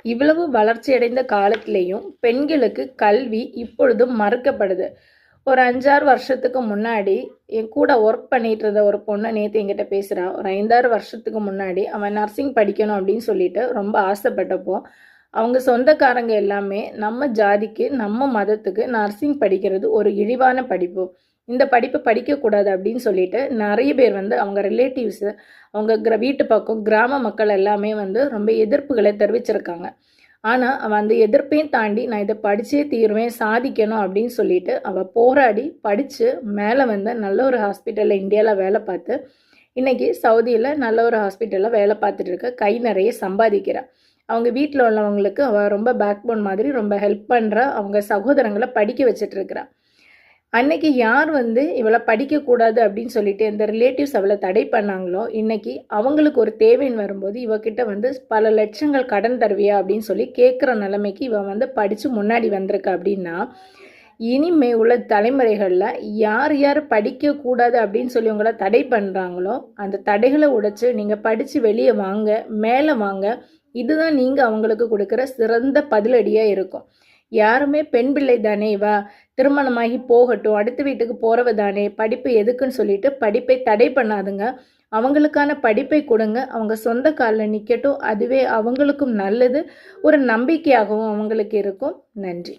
இவ்வளவு வளர்ச்சியடைந்த காலத்திலேயும் பெண்களுக்கு கல்வி இப்பொழுதும் மறுக்கப்படுது. ஒரு 5-6 வருஷத்துக்கு முன்னாடி என் கூட ஒர்க் பண்ணிட்டு இருந்த ஒரு பொண்ணு நேற்று என்கிட்ட பேசுகிறா. ஒரு 5-6 வருஷத்துக்கு முன்னாடி அவன் நர்சிங் படிக்கணும் அப்படின்னு சொல்லிட்டு ரொம்ப ஆசைப்பட்டப்போ அவங்க சொந்தக்காரங்க எல்லாமே நம்ம ஜாதிக்கு நம்ம மதத்துக்கு நர்சிங் படிக்கிறது ஒரு இழிவான படிப்பு, இந்த படிப்பு படிக்கக்கூடாது அப்படின்னு சொல்லிட்டு நிறைய பேர் அவங்க ரிலேட்டிவ்ஸு அவங்க வீட்டு பக்கம் கிராம மக்கள் எல்லாமே ரொம்ப எதிர்ப்புகளை தெரிவிச்சிருக்காங்க. ஆனால் அவன் அந்த எதிர்ப்பையும் தாண்டி நான் இதை படித்தே தீருவேன், சாதிக்கணும் அப்படின்னு சொல்லிட்டு அவள் போராடி படித்து மேலே நல்ல ஒரு ஹாஸ்பிட்டலில் இந்தியாவில் வேலை பார்த்து இன்றைக்கி சவுதியில் நல்ல ஒரு ஹாஸ்பிட்டலில் வேலை பார்த்துட்டு இருக்க, கை நிறைய சம்பாதிக்கிறாள். அவங்க வீட்டில் உள்ளவங்களுக்கு அவள் ரொம்ப பேக்போன் மாதிரி ரொம்ப ஹெல்ப் பண்ணுறா. அவங்க சகோதரங்களை படிக்க வச்சிட்ருக்கிறா. அன்னைக்கு யார் இவளை படிக்கக்கூடாது அப்படின்னு சொல்லிட்டு இந்த ரிலேட்டிவ்ஸ் அவளை தடை பண்ணாங்களோ, இன்னைக்கு அவங்களுக்கு ஒரு தேவைன்னு வரும்போது இவகிட்ட பல லட்சங்கள் கடன் தருவியா அப்படின்னு சொல்லி கேட்குற நிலைமைக்கு இவன் படித்து முன்னாடி வந்திருக்கா. அப்படின்னா இனிமே உள்ள தலைமுறைகளில் யார் யார் படிக்கக்கூடாது அப்படின்னு சொல்லி உங்களை தடை பண்ணுறாங்களோ அந்த தடைகளை உடைச்சு நீங்கள் படித்து வெளியே வாங்க, மேலே வாங்க. இதுதான் நீங்கள் அவங்களுக்கு கொடுக்குற சிறந்த பதிலடியாக இருக்கும். யாருமே பெண் பிள்ளை தானே, இவா திருமணமாகி போகட்டும், அடுத்த வீட்டுக்கு போகிறவ தானே, படிப்பு எதுக்குன்னு சொல்லிட்டு படிப்பை தடை பண்ணாதுங்க. அவங்களுக்கான படிப்பை கொடுங்க, அவங்க சொந்த காலில் நிற்கட்டும். அதுவே அவங்களுக்கும் நல்லது, ஒரு நம்பிக்கையாகவும் அவங்களுக்கு இருக்கும். நன்றி.